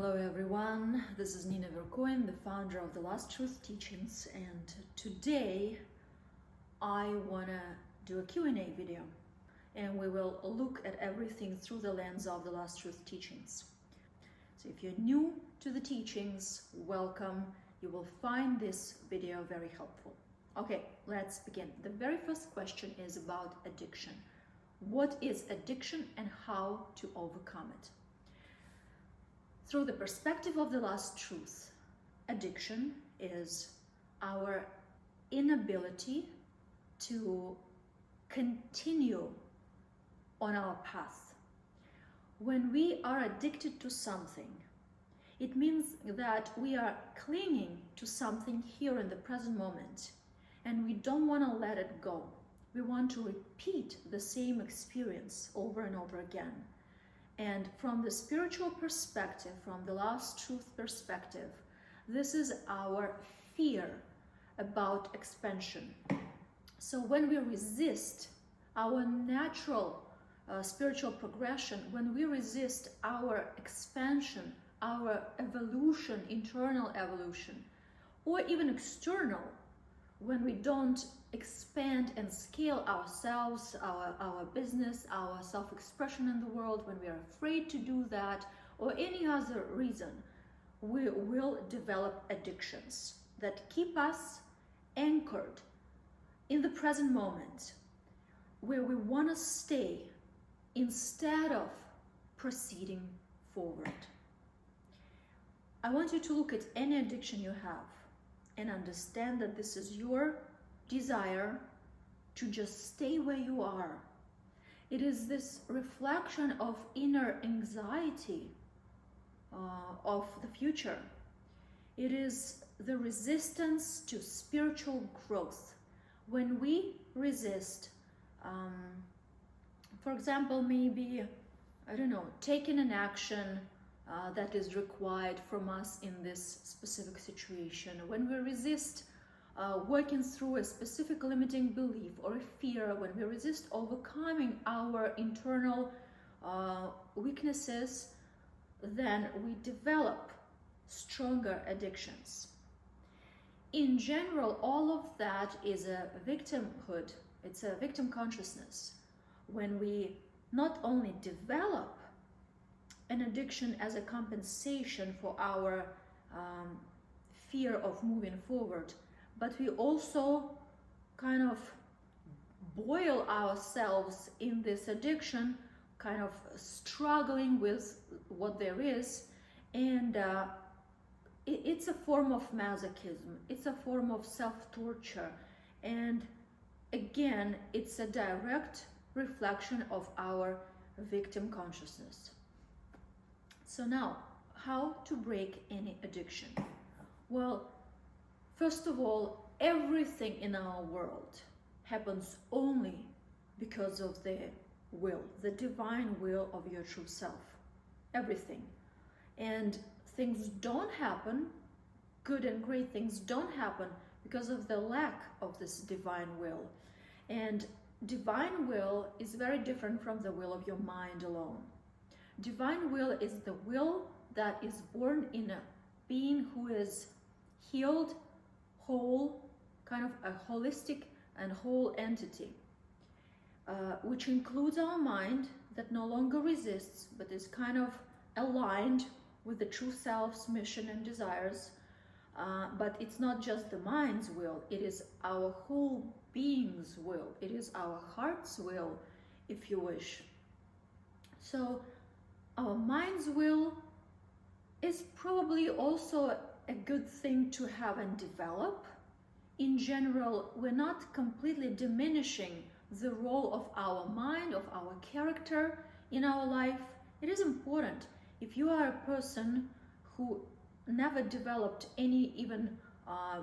Hello everyone, this is Nina Verkoen, the founder of the Last Truth Teachings, and today I wanna do a Q&A video, and we will look at everything through the lens of the Last Truth Teachings. So if you're new to the teachings, welcome. You will find this video very helpful. Okay, let's begin. The very first question is about addiction. What is addiction and how to overcome it? Through the perspective of the Last Truth, addiction is our inability to continue on our path. When we are addicted to something, it means that we are clinging to something here in the present moment, and we don't want to let it go. We want to repeat the same experience over and over again. And from the spiritual perspective, from the Last Truth perspective, this is our fear about expansion. So when we resist our natural spiritual progression, when we resist our expansion, our evolution, internal evolution, or even external, when we don't expand and scale ourselves, our business, our self-expression in the world, when we are afraid to do that, or any other reason, we will develop addictions that keep us anchored in the present moment, where we want to stay instead of proceeding forward. I want you to look at any addiction you have and understand that this is your desire to just stay where you are. It is this reflection of inner anxiety of the future. It is the resistance to spiritual growth. When we resist, for example, maybe, I don't know, taking an action that is required from us in this specific situation, when we resist working through a specific limiting belief or a fear, when we resist overcoming our internal weaknesses, then we develop stronger addictions. In general, all of that is a victimhood, it's a victim consciousness. When we not only develop an addiction as a compensation for our fear of moving forward, but we also kind of boil ourselves in this addiction, kind of struggling with what there is, and it's a form of masochism, it's a form of self-torture, and again, it's a direct reflection of our victim consciousness. So now, how to break any addiction? Well, first of all, everything in our world happens only because of the will, the divine will of your true self. Everything. And things don't happen, good and great things don't happen because of the lack of this divine will. And divine will is very different from the will of your mind alone. Divine will is the will that is born in a being who is healed, whole, kind of a holistic and whole entity, which includes our mind that no longer resists, but is kind of aligned with the true self's mission and desires. But it's not just the mind's will, it is our whole being's will. It is our heart's will, if you wish. So our mind's will is probably also a good thing to have and develop. In general, we're not completely diminishing the role of our mind, of our character in our life. It is important. If you are a person who never developed any even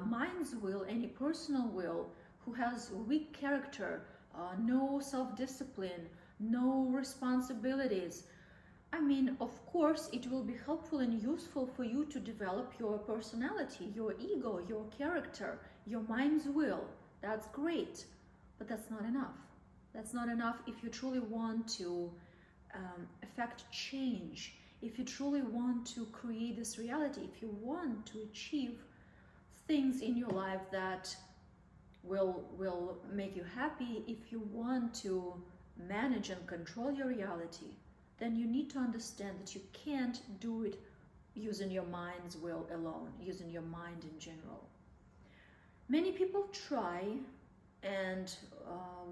mind's will, any personal will, who has weak character, no self-discipline, no responsibilities, I mean, of course, it will be helpful and useful for you to develop your personality, your ego, your character, your mind's will. That's great, but that's not enough. That's not enough if you truly want to affect change if you truly want to create this reality, if you want to achieve things in your life that will make you happy, if you want to manage and control your reality, then you need to understand that you can't do it using your mind's will alone, using your mind in general. Many people try, and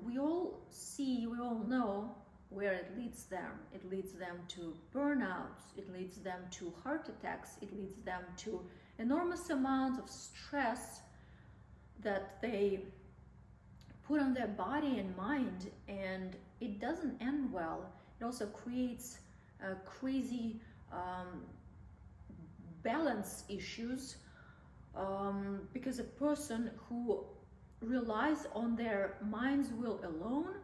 we all know where it leads them. It leads them to burnouts, it leads them to heart attacks, it leads them to enormous amounts of stress that they put on their body and mind, and it doesn't end well. It also creates crazy balance issues, because a person who relies on their mind's will alone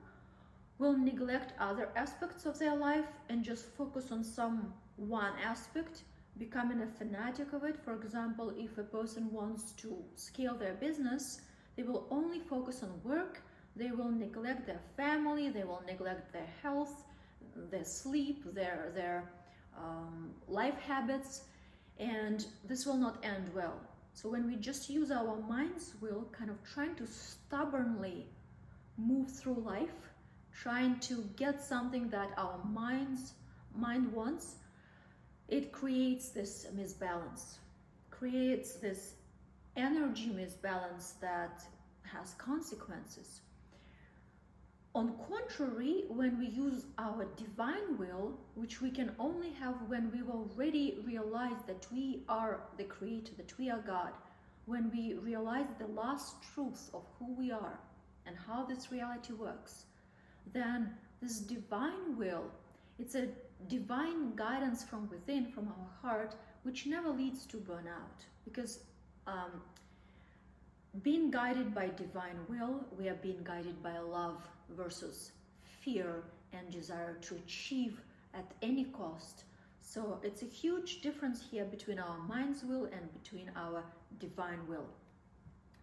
will neglect other aspects of their life and just focus on some one aspect, becoming a fanatic of it. For example, if a person wants to scale their business, they will only focus on work, they will neglect their family, they will neglect their health, their sleep, their life habits, and this will not end well. So when we just use our mind's will, kind of trying to stubbornly move through life, trying to get something that our mind wants, it creates this misbalance, creates this energy misbalance that has consequences. On contrary, when we use our divine will, which we can only have when we've already realized that we are the creator, that we are God, when we realize the last truth of who we are and how this reality works, then this divine will, it's a divine guidance from within, from our heart, which never leads to burnout. Because being guided by divine will, we are being guided by love versus fear and desire to achieve at any cost. So it's a huge difference here between our mind's will and between our divine will.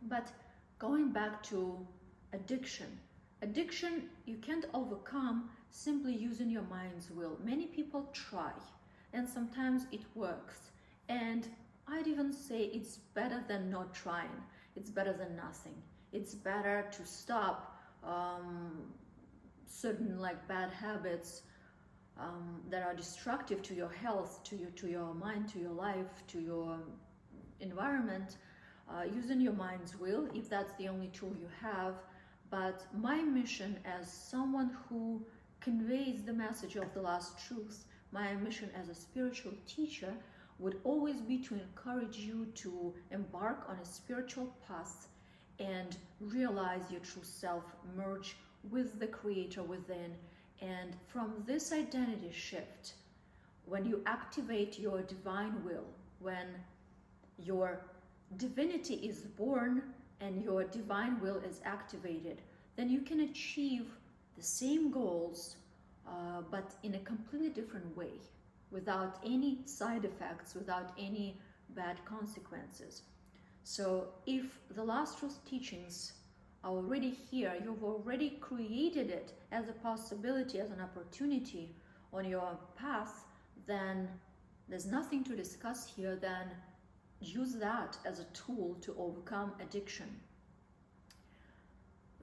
But going back to addiction, you can't overcome simply using your mind's will. Many people try, and sometimes it works, and I'd even say it's better than not trying. It's better than nothing. It's better to stop certain bad habits that are destructive to your health, to your mind, to your life, to your environment, using your mind's will, if that's the only tool you have. But my mission as someone who conveys the message of the last truth, my mission as a spiritual teacher would always be to encourage you to embark on a spiritual path and realize your true self, merge with the creator within. And from this identity shift, when you activate your divine will, when your divinity is born and your divine will is activated, then you can achieve the same goals, but in a completely different way, without any side effects, without any bad consequences. So if the last truth teachings are already here, you've already created it as a possibility, as an opportunity on your path, then there's nothing to discuss here than use that as a tool to overcome addiction.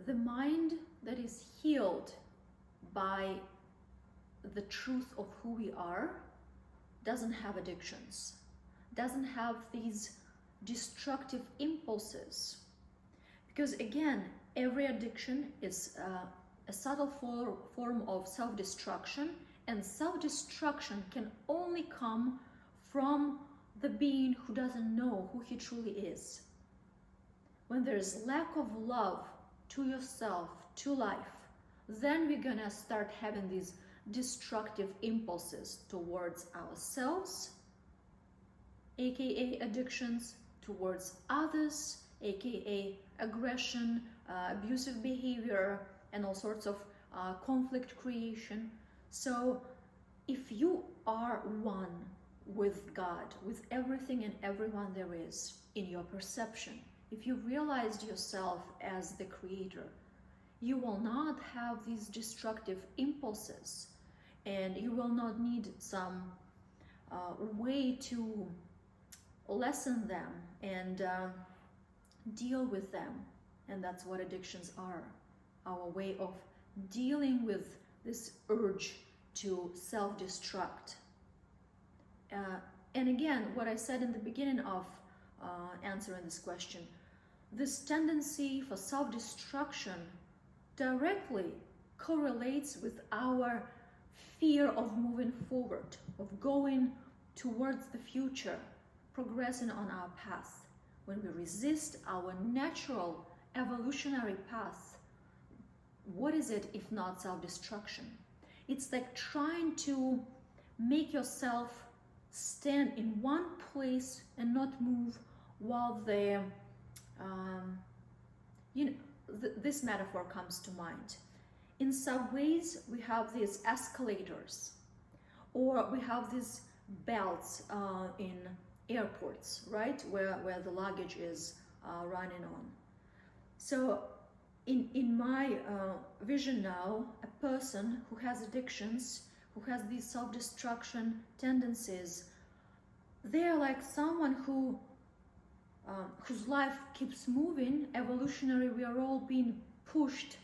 The mind that is healed by the truth of who we are doesn't have addictions, doesn't have these destructive impulses. Because again, every addiction is a subtle form of self-destruction, and self-destruction can only come from the being who doesn't know who he truly is. When there's lack of love to yourself, to life, then we're gonna start having these destructive impulses towards ourselves, aka addictions, towards others, aka aggression, abusive behavior, and all sorts of conflict creation. So if you are one with God, with everything and everyone there is in your perception, if you realized yourself as the creator, you will not have these destructive impulses, and you will not need some way to lessen them and deal with them. And that's what addictions are, our way of dealing with this urge to self-destruct. And again, what I said in the beginning of answering this question, this tendency for self-destruction directly correlates with our fear of moving forward, of going towards the future, progressing on our path. When we resist our natural evolutionary path, what is it if not self-destruction? It's like trying to make yourself stand in one place and not move while the this metaphor comes to mind. In subways, we have these escalators, or we have these belts in airports, right, where the luggage is running on. So in my vision now, a person who has addictions, who has these self-destruction tendencies, they're like someone who whose life keeps moving. Evolutionary, we are all being pushed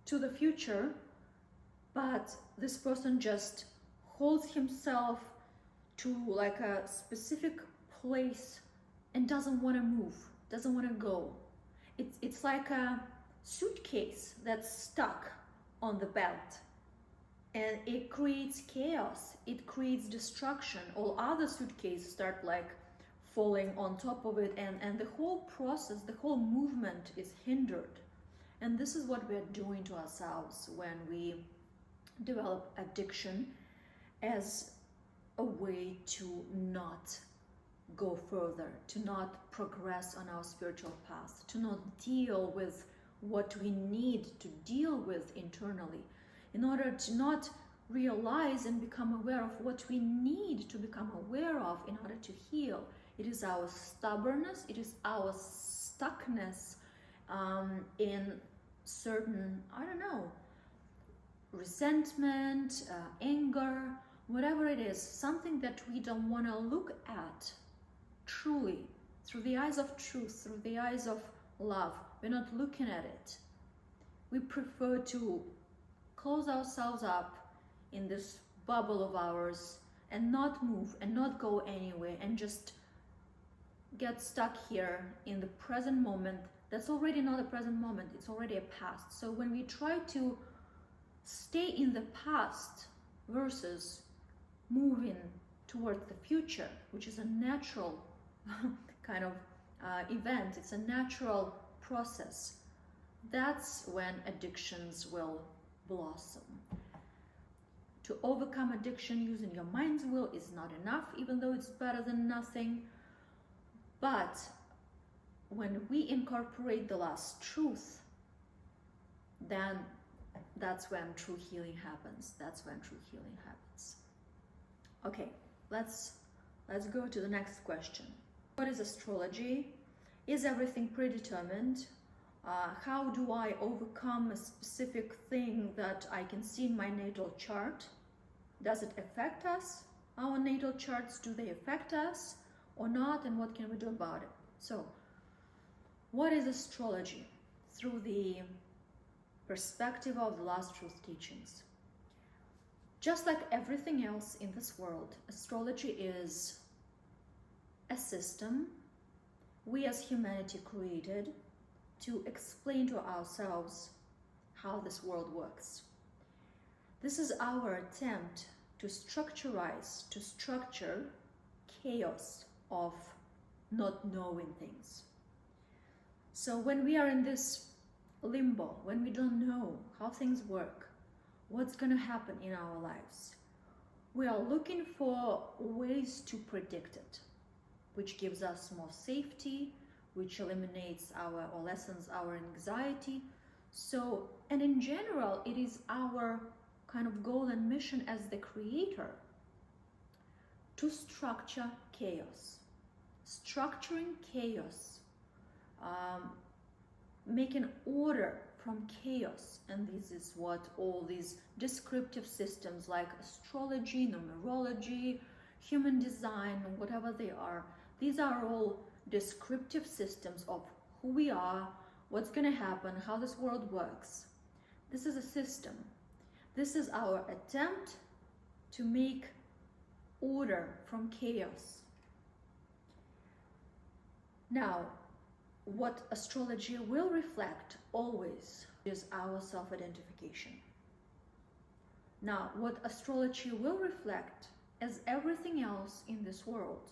to the future, but this person just holds himself to like a specific place and doesn't want to move, doesn't want to go. It's like a suitcase that's stuck on the belt, and it creates chaos, it creates destruction. All other suitcases start like falling on top of it, and the whole process, the whole movement is hindered. And this is what we're doing to ourselves when we develop addiction as a way to not go further, to not progress on our spiritual path, to not deal with what we need to deal with internally, in order to not realize and become aware of what we need to become aware of in order to heal. It is our stubbornness, it is our stuckness in certain, I don't know, resentment, anger, whatever it is, something that we don't want to look at truly, through the eyes of truth, through the eyes of love. We're not looking at it. We prefer to close ourselves up in this bubble of ours and not move and not go anywhere and just get stuck here in the present moment. That's already not a present moment, it's already a past. So when we try to stay in the past versus moving towards the future, which is a natural kind of event, it's a natural process, that's when addictions will blossom. To overcome addiction using your mind's will is not enough, even though it's better than nothing. But when we incorporate the last truth, then that's when true healing happens. That's when true healing happens. Okay, let's go to the next question. What is astrology? Is everything predetermined? How do I overcome a specific thing that I can see in my natal chart? Does it affect us? Our natal charts, do they affect us or not? And what can we do about it? So, what is astrology through the perspective of the last truth teachings? Just like everything else in this world, astrology is a system we as humanity created to explain to ourselves how this world works. This is our attempt to structurize, to structure chaos of not knowing things. So when we are in this limbo, when we don't know how things work, what's going to happen in our lives, we are looking for ways to predict it, which gives us more safety, which eliminates our or lessens our anxiety. So, and in general, it is our kind of goal and mission as the creator to structure chaos. Structuring chaos, making order from chaos. And this is what all these descriptive systems like astrology, numerology, human design, whatever they are, these are all descriptive systems of who we are, what's going to happen, how this world works. This is a system. This is our attempt to make order from chaos. Now, what astrology will reflect always is our self-identification. Now, what astrology will reflect is everything else in this world,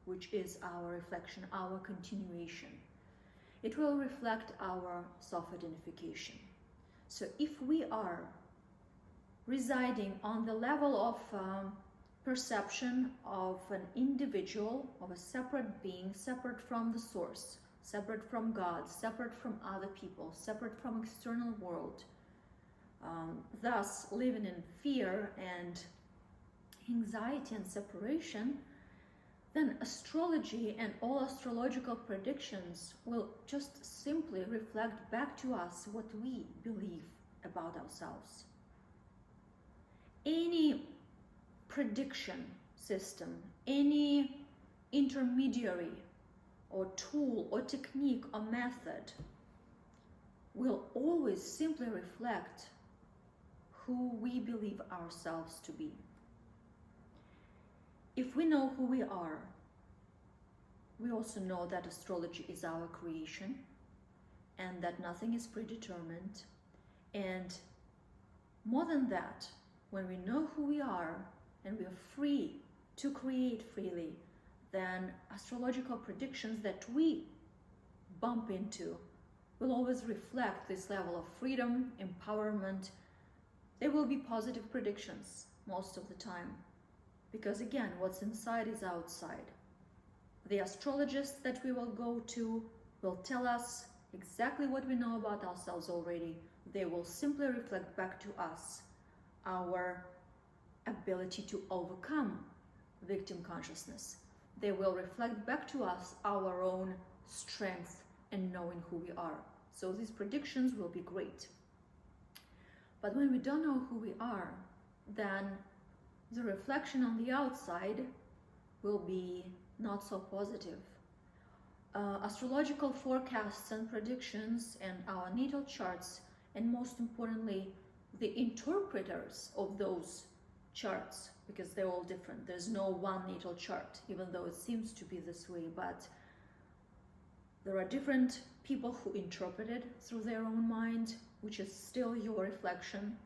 which is our reflection, our continuation. It will reflect our self-identification. So if we are residing on the level of perception of an individual, of a separate being, separate from the source, separate from God, separate from other people, separate from external world, thus living in fear and anxiety and separation, then astrology and all astrological predictions will just simply reflect back to us what we believe about ourselves. Any prediction system, any intermediary or tool or technique or method will always simply reflect who we believe ourselves to be. If we know who we are, we also know that astrology is our creation and that nothing is predetermined. And more than that, when we know who we are and we are free to create freely, then astrological predictions that we bump into will always reflect this level of freedom, empowerment. They will be positive predictions most of the time. Because again, what's inside is outside. The astrologists that we will go to will tell us exactly what we know about ourselves already. They will simply reflect back to us our ability to overcome victim consciousness. They will reflect back to us our own strength in knowing who we are. So these predictions will be great. But when we don't know who we are, then the reflection on the outside will be not so positive. Astrological forecasts and predictions and our natal charts, and most importantly, the interpreters of those charts, because they're all different. There's no one natal chart, even though it seems to be this way, but there are different people who interpret it through their own mind, which is still your reflection.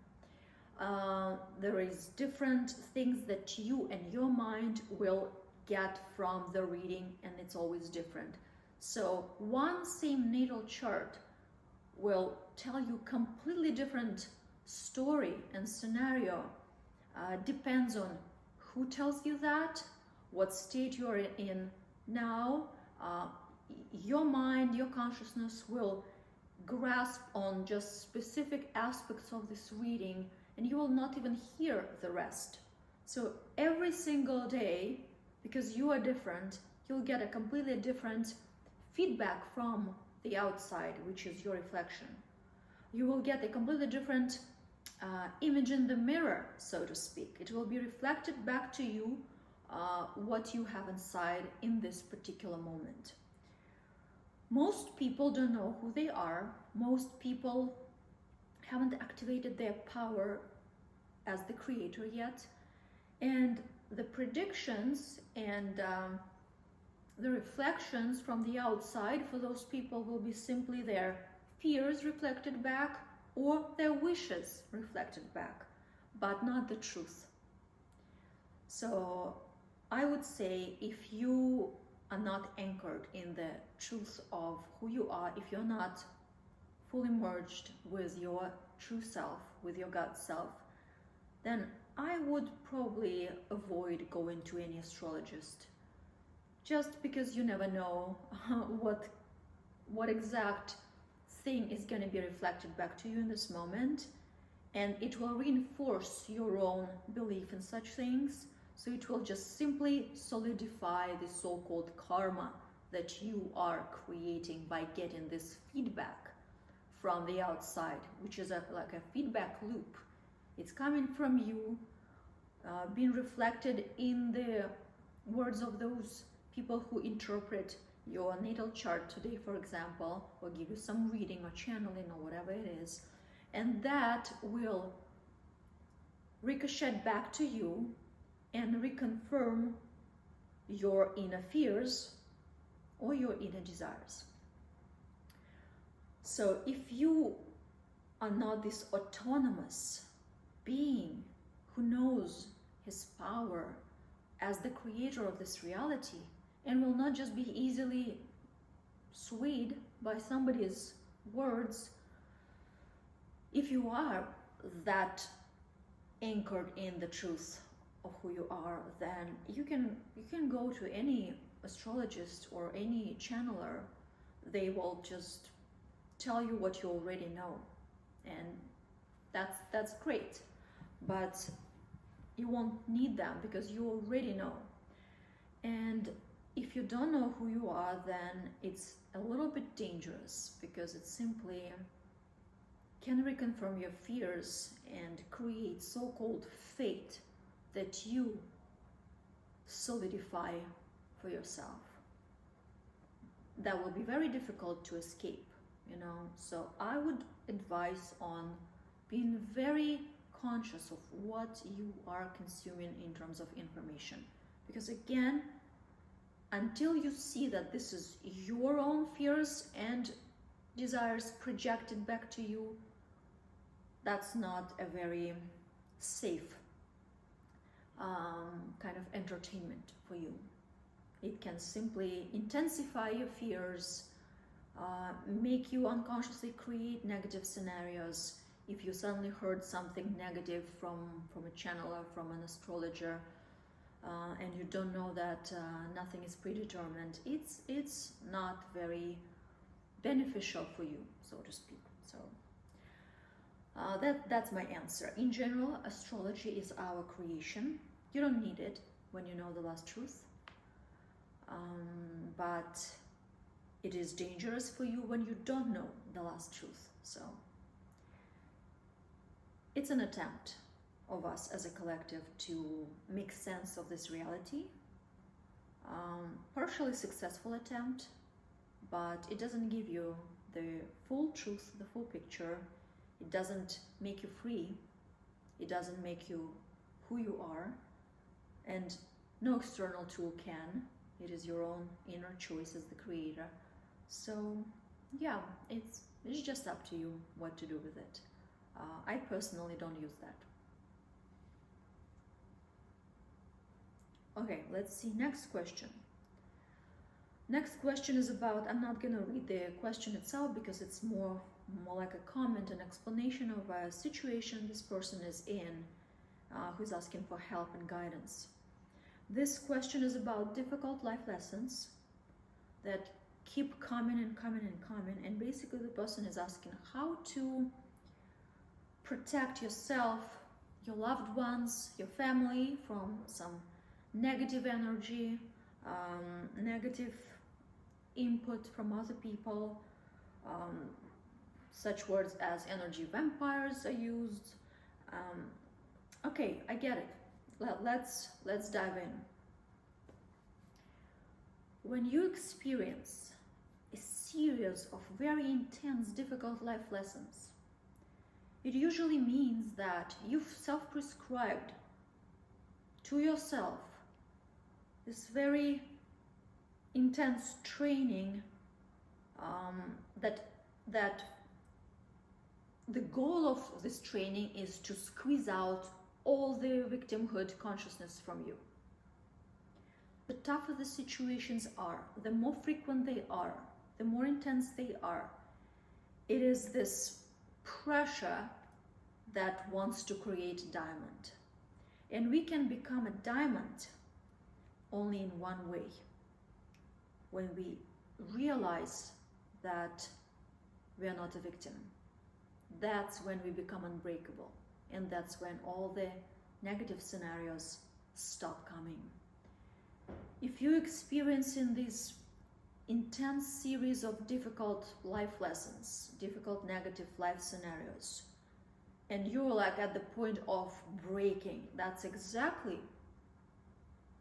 There is different things that you and your mind will get from the reading, and it's always different. So one same natal chart will tell you completely different story and scenario. Depends on who tells you that, what state you're in now. Your mind, your consciousness will grasp on just specific aspects of this reading, and you will not even hear the rest. So every single day, because you are different, you'll get a completely different feedback from the outside, which is your reflection. You will get a completely different image in the mirror, so to speak. It will be reflected back to you what you have inside in this particular moment. Most people don't know who they are. Most people haven't activated their power as the creator yet. And the predictions and the reflections from the outside for those people will be simply their fears reflected back or their wishes reflected back, but not the truth. So I would say, if you are not anchored in the truth of who you are, if you're not fully merged with your true self, with your God self, then I would probably avoid going to any astrologist, just because you never know what exact thing is going to be reflected back to you in this moment, and it will reinforce your own belief in such things. So it will just simply solidify the so-called karma that you are creating by getting this feedback from the outside, which is like a feedback loop. It's coming from you, being reflected in the words of those people who interpret your natal chart today, for example, or give you some reading or channeling or whatever it is, and that will ricochet back to you and reconfirm your inner fears or your inner desires. So if you are not this autonomous being who knows his power as the creator of this reality and will not just be easily swayed by somebody's words, if you are that anchored in the truth of who you are, then you can go to any astrologist or any channeler. They will just tell you what you already know, and that's great, but you won't need them because you already know. And if you don't know who you are, then it's a little bit dangerous, because it simply can reconfirm your fears and create so-called fate that you solidify for yourself. That will be very difficult to escape, you know. So I would advise on being very conscious of what you are consuming in terms of information, because again, until you see that this is your own fears and desires projected back to you, that's not a very safe kind of entertainment for you. It can simply intensify your fears, make you unconsciously create negative scenarios. If you suddenly heard something negative from a channeler, from an astrologer, and you don't know that nothing is predetermined, it's not very beneficial for you, so to speak. So that's my answer. In general, astrology is our creation. You don't need it when you know the last truth, but it is dangerous for you when you don't know the last truth. So it's an attempt of us as a collective to make sense of this reality. Partially successful attempt, but it doesn't give you the full truth, the full picture. It doesn't make you free. It doesn't make you who you are, and no external tool can. It is your own inner choice as the creator. So yeah, it's just up to you what to do with it. I personally don't use that. Okay, let's see. Next question. Next question is about, I'm not gonna read the question itself because it's more like a comment, an explanation of a situation this person is in, who's asking for help and guidance. This question is about difficult life lessons that keep coming and coming and coming, and basically the person is asking how to protect yourself, your loved ones, your family from some negative energy, negative input from other people. Such words as energy vampires are used. Okay, I get it. Let's dive in. When you experience a series of very intense, difficult life lessons, it usually means that you've self-prescribed to yourself this very intense training, that the goal of this training is to squeeze out all the victimhood consciousness from you. The tougher the situations are, the more frequent they are, the more intense they are, it is this pressure that wants to create a diamond. And we can become a diamond only in one way: when we realize that we are not a victim. That's when we become unbreakable, and that's when all the negative scenarios stop coming. If you're experiencing these intense series of difficult life lessons, difficult negative life scenarios, and you're like at the point of breaking. That's exactly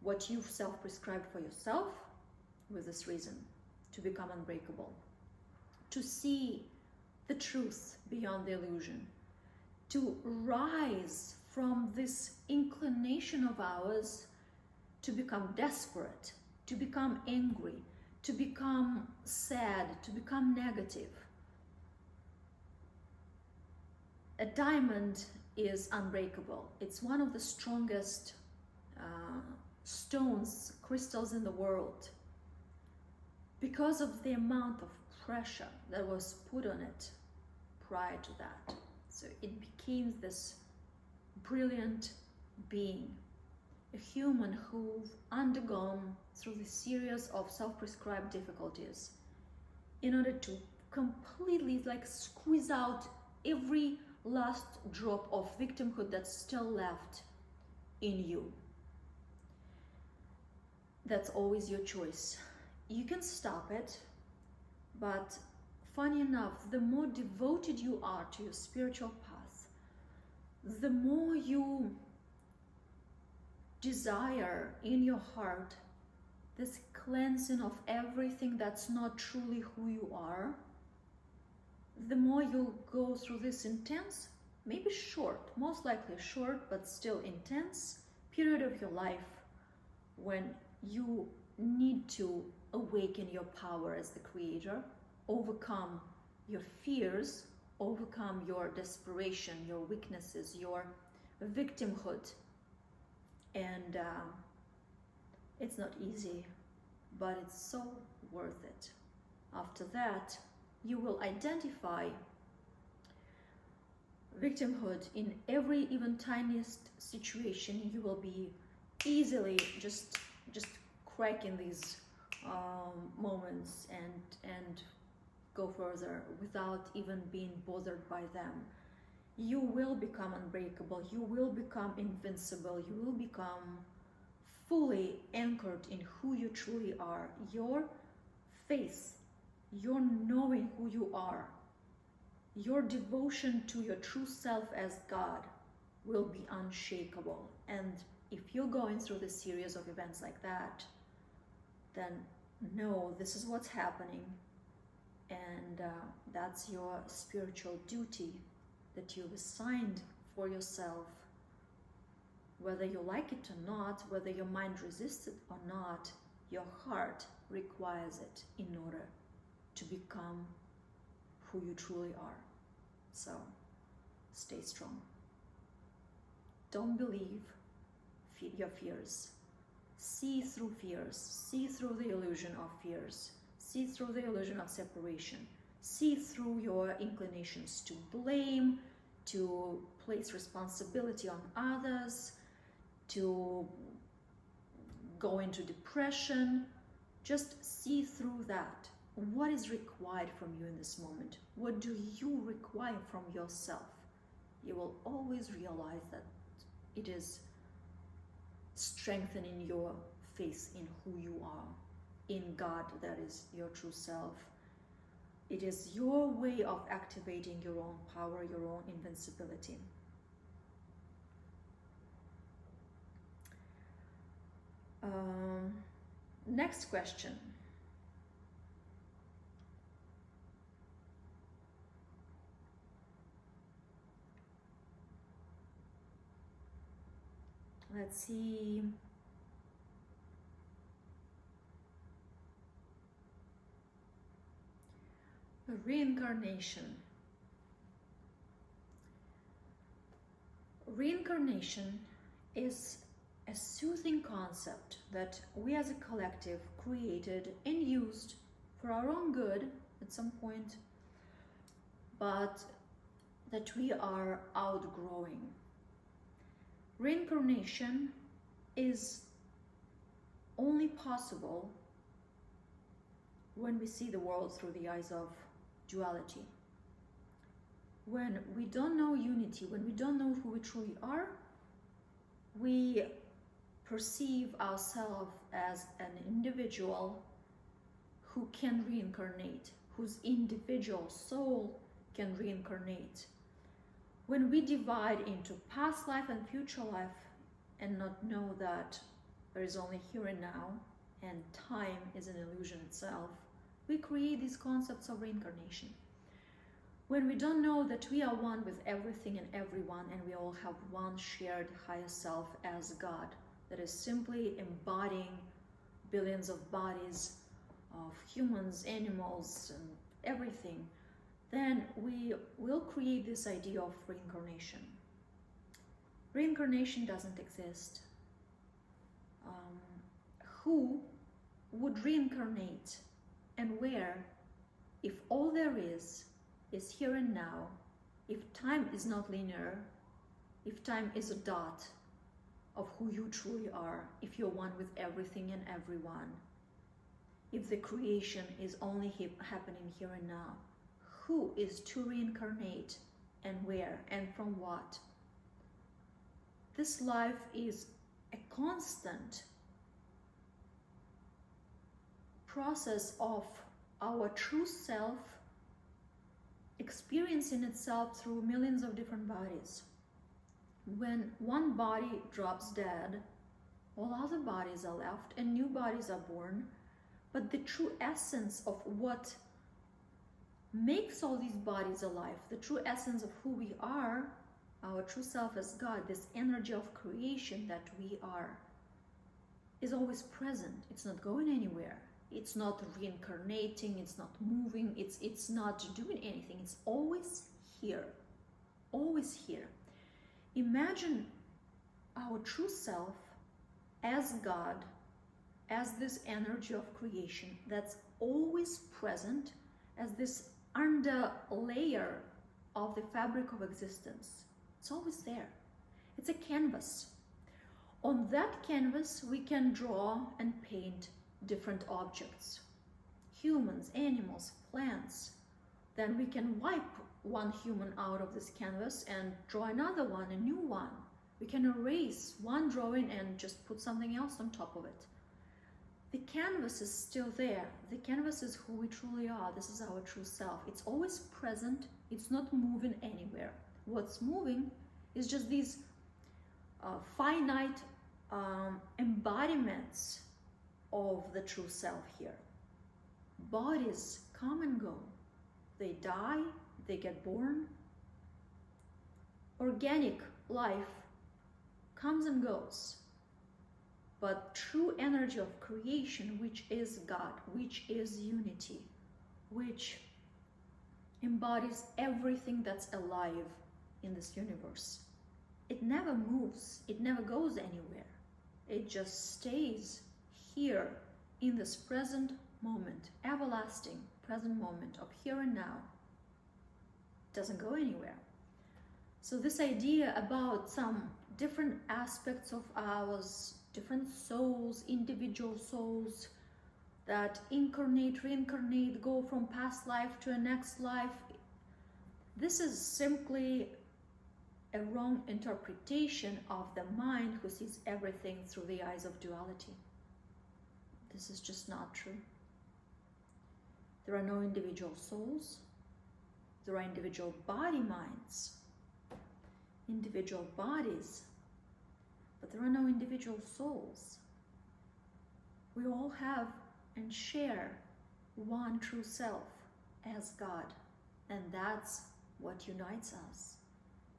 what you've self-prescribed for yourself with this reason, to become unbreakable, to see the truth beyond the illusion, to rise from this inclination of ours to become desperate, to become angry, to become sad, to become negative. A diamond is unbreakable. It's one of the strongest stones, crystals in the world, because of the amount of pressure that was put on it prior to that. So it became this brilliant being, a human who've undergone through the series of self-prescribed difficulties in order to completely like squeeze out every last drop of victimhood that's still left in you. That's always your choice. You can stop it, but funny enough, the more devoted you are to your spiritual path, the more you desire in your heart this cleansing of everything that's not truly who you are, the more you'll go through this intense, maybe short, most likely short, but still intense period of your life when you need to awaken your power as the creator, overcome your fears, overcome your desperation, your weaknesses, your victimhood. And it's not easy, but it's so worth it. After that, you will identify victimhood in every even tiniest situation. You will be easily just cracking these moments and go further without even being bothered by them. You will become unbreakable. You will become invincible. You will become fully anchored in who you truly are. Your faith, your knowing who you are, your devotion to your true self as God will be unshakable. And if you're going through this series of events like that, then know this is what's happening, and that's your spiritual duty that you've assigned for yourself. Whether you like it or not, whether your mind resists it or not, your heart requires it in order to become who you truly are. So stay strong. Don't believe your fears. See through fears. See through the illusion of fears. See through the illusion of separation. See through your inclinations to blame, to place responsibility on others, to go into depression. Just see through that. What is required from you in this moment? What do you require from yourself? You will always realize that it is strengthening your faith in who you are, in God, that is your true self. It is your way of activating your own power, your own invincibility. Next question. Let's see. Reincarnation. Reincarnation is a soothing concept that we as a collective created and used for our own good at some point, but that we are outgrowing. Reincarnation is only possible when we see the world through the eyes of duality. When we don't know unity, when we don't know who we truly are, we perceive ourselves as an individual who can reincarnate, whose individual soul can reincarnate. When we divide into past life and future life and not know that there is only here and now and time is an illusion itself, we create these concepts of reincarnation. When we don't know that we are one with everything and everyone, and we all have one shared higher self as God, that is simply embodying billions of bodies of humans, animals, and everything, then we will create this idea of reincarnation. Reincarnation doesn't exist. Who would reincarnate and where if all there is here and now, if time is not linear, if time is a dot of who you truly are, if you're one with everything and everyone, if the creation is only happening here and now, who is to reincarnate and where and from what? This life is a constant process of our true self experiencing itself through millions of different bodies. When one body drops dead, all other bodies are left and new bodies are born, but the true essence of what makes all these bodies alive, the true essence of who we are, our true self as God, this energy of creation that we are, is always present. It's not going anywhere. It's not reincarnating, it's not moving, it's not doing anything. It's always here, always here. Imagine our true self as God, as this energy of creation that's always present, as this under layer of the fabric of existence. It's always there. It's a canvas. On that canvas, we can draw and paint different objects, humans, animals, plants. Then we can wipe one human out of this canvas and draw another one, a new one. We can erase one drawing and just put something else on top of it. The canvas is still there. The canvas is who we truly are. This is our true self. It's always present. It's not moving anywhere. What's moving is just these finite embodiments of the true self here. Bodies come and go. They die, they get born. Organic life comes and goes. But true energy of creation, which is God, which is unity, which embodies everything that's alive in this universe, it never moves, it never goes anywhere. It just stays here in this present moment, everlasting present moment of here and now. It doesn't go anywhere. So this idea about some different aspects of ours, different souls, individual souls that incarnate, reincarnate, go from past life to a next life, this is simply a wrong interpretation of the mind who sees everything through the eyes of duality. This is just not true. There are no individual souls. There are individual body minds, individual bodies, but there are no individual souls. We all have and share one true self as God, and that's what unites us.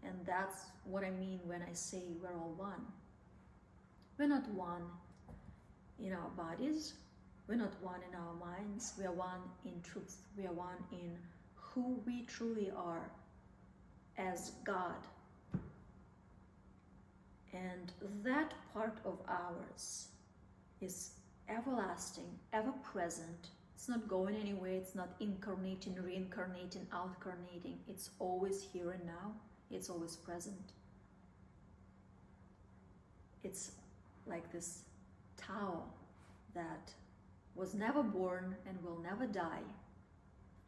And that's what I mean when I say we're all one. We're not one in our bodies, we're not one in our minds, we are one in truth, we are one in who we truly are as God. And that part of ours is everlasting, ever present. It's not going anywhere, it's not incarnating, reincarnating, outcarnating. It's always here and now, it's always present. It's like this Tao that was never born and will never die.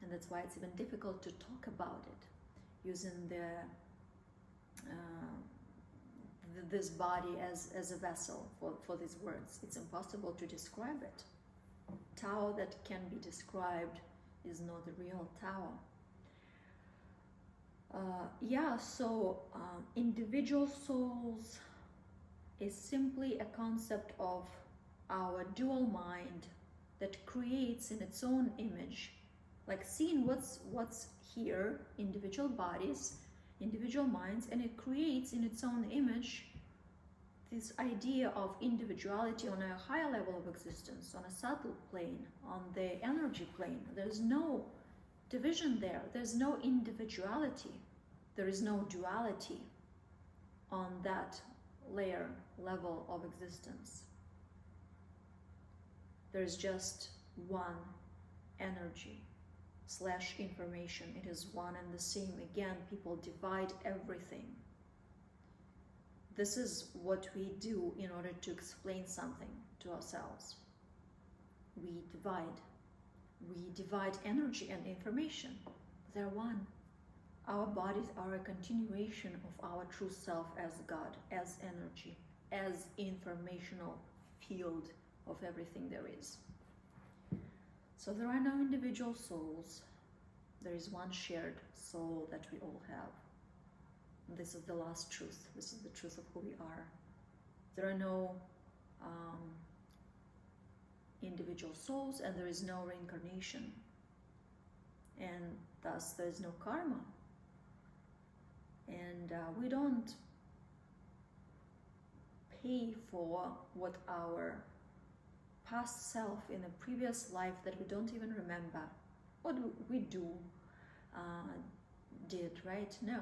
And that's why it's even difficult to talk about it, using this body as a vessel for these words. It's impossible to describe it. Tao that can be described is not the real Tao. Individual souls is simply a concept of our dual mind that creates in its own image, like seeing what's here, individual bodies, individual minds, and it creates in its own image this idea of individuality on a higher level of existence, on a subtle plane, on the energy plane. There's no division there. There's no individuality. There is no duality on that level of existence. There's just one energy / information. It is one and the same. Again, people divide everything. This is what we do in order to explain something to ourselves. We divide energy and information. They're one. Our bodies are a continuation of our true self as God, as energy, as informational field of everything there is. So there are no individual souls. There is one shared soul that we all have. This is the last truth. This is the truth of who we are. There are no individual souls, and there is no reincarnation. And thus there is no karma. And we don't pay for what our past self in a previous life that we don't even remember, what we did, right? No.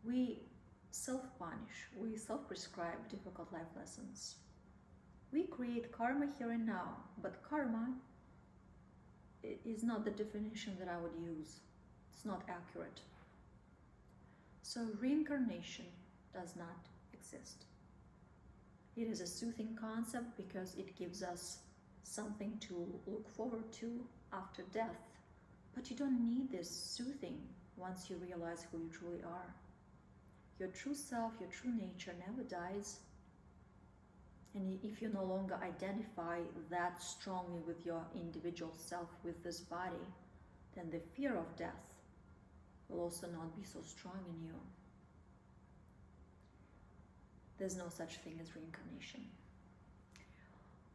We self-punish, we self-prescribe difficult life lessons. We create karma here and now, but karma is not the definition that I would use. It's not accurate. So reincarnation does not exist. It is a soothing concept because it gives us something to look forward to after death. But you don't need this soothing once you realize who you truly are. Your true self, your true nature never dies. And if you no longer identify that strongly with your individual self, with this body, then the fear of death will also not be so strong in you. There's no such thing as reincarnation.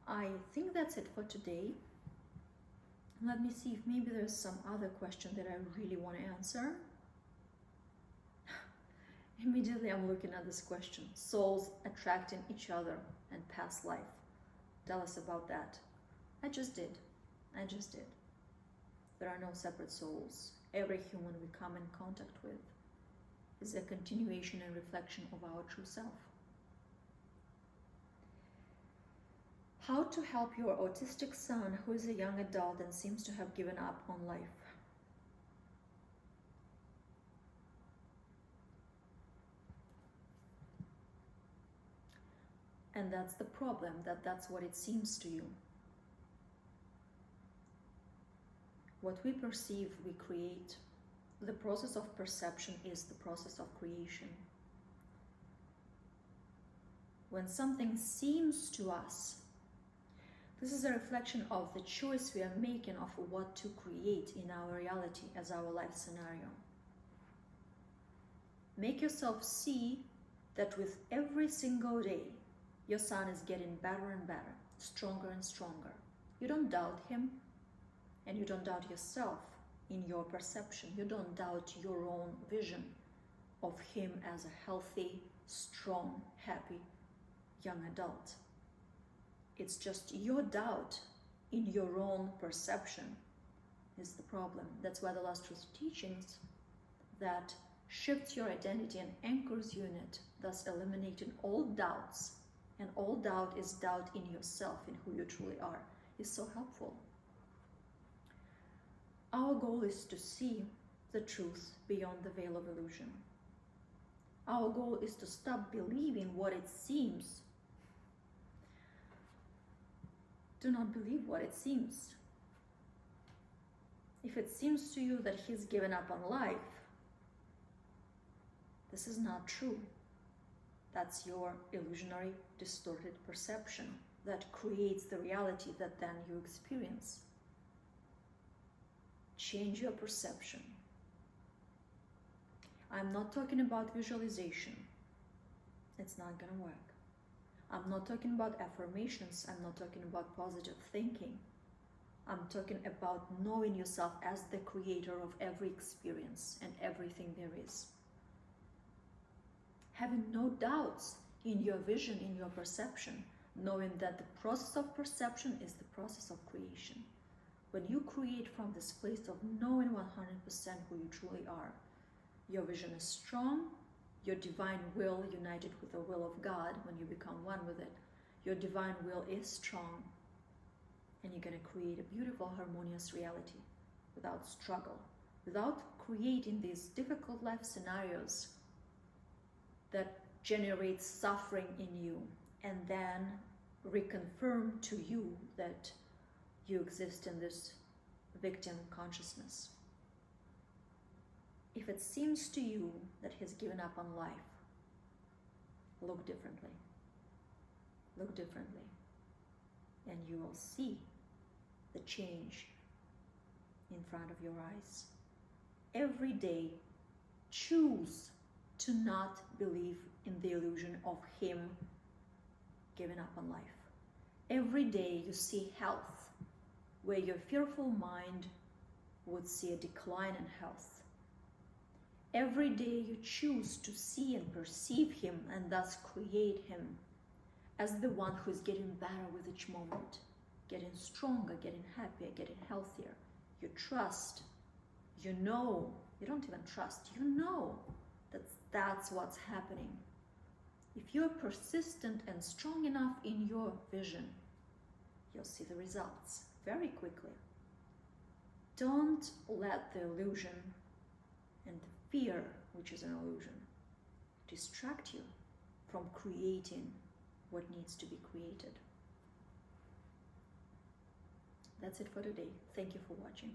I think that's it for today. Let me see if maybe there's some other question that I really want to answer. Immediately I'm looking at this question. Souls attracting each other and past life. Tell us about that. I just did. There are no separate souls. Every human we come in contact with is a continuation and reflection of our true self. How to help your autistic son who is a young adult and seems to have given up on life? And that's the problem, that's what it seems to you. What we perceive, we create. The process of perception is the process of creation. When something seems to us, this is a reflection of the choice we are making of what to create in our reality as our life scenario. Make yourself see that with every single day, your son is getting better and better, stronger and stronger. You don't doubt him, and you don't doubt yourself in your perception. You don't doubt your own vision of him as a healthy, strong, happy young adult. It's just your doubt in your own perception is the problem. That's why the last truth teachings that shifts your identity and anchors you in it, thus eliminating all doubts. And all doubt is doubt in yourself, in who you truly are, is so helpful. Our goal is to see the truth beyond the veil of illusion. Our goal is to stop believing what it seems. Do not believe what it seems. If it seems to you that he's given up on life, this is not true. That's your illusionary, distorted perception that creates the reality that then you experience. Change your perception. I'm not talking about visualization. It's not going to work. I'm not talking about affirmations. I'm not talking about positive thinking. I'm talking about knowing yourself as the creator of every experience and everything there is. Having no doubts in your vision, in your perception, knowing that the process of perception is the process of creation. When you create from this place of knowing 100% who you truly are, your vision is strong, your divine will united with the will of God, when you become one with it, your divine will is strong, and you're going to create a beautiful, harmonious reality without struggle, without creating these difficult life scenarios that generate suffering in you and then reconfirm to you that you exist in this victim consciousness. If it seems to you that he's given up on life, look differently. Look differently. And you will see the change in front of your eyes. Every day, choose to not believe in the illusion of him giving up on life. Every day you see health, where your fearful mind would see a decline in health. Every day you choose to see and perceive him and thus create him as the one who is getting better with each moment, getting stronger, getting happier, getting healthier. You trust, you know, you don't even trust, you know that that's what's happening. If you're persistent and strong enough in your vision, you'll see the results very quickly. Don't let the illusion and the fear, which is an illusion, distract you from creating what needs to be created. That's it for today. Thank you for watching.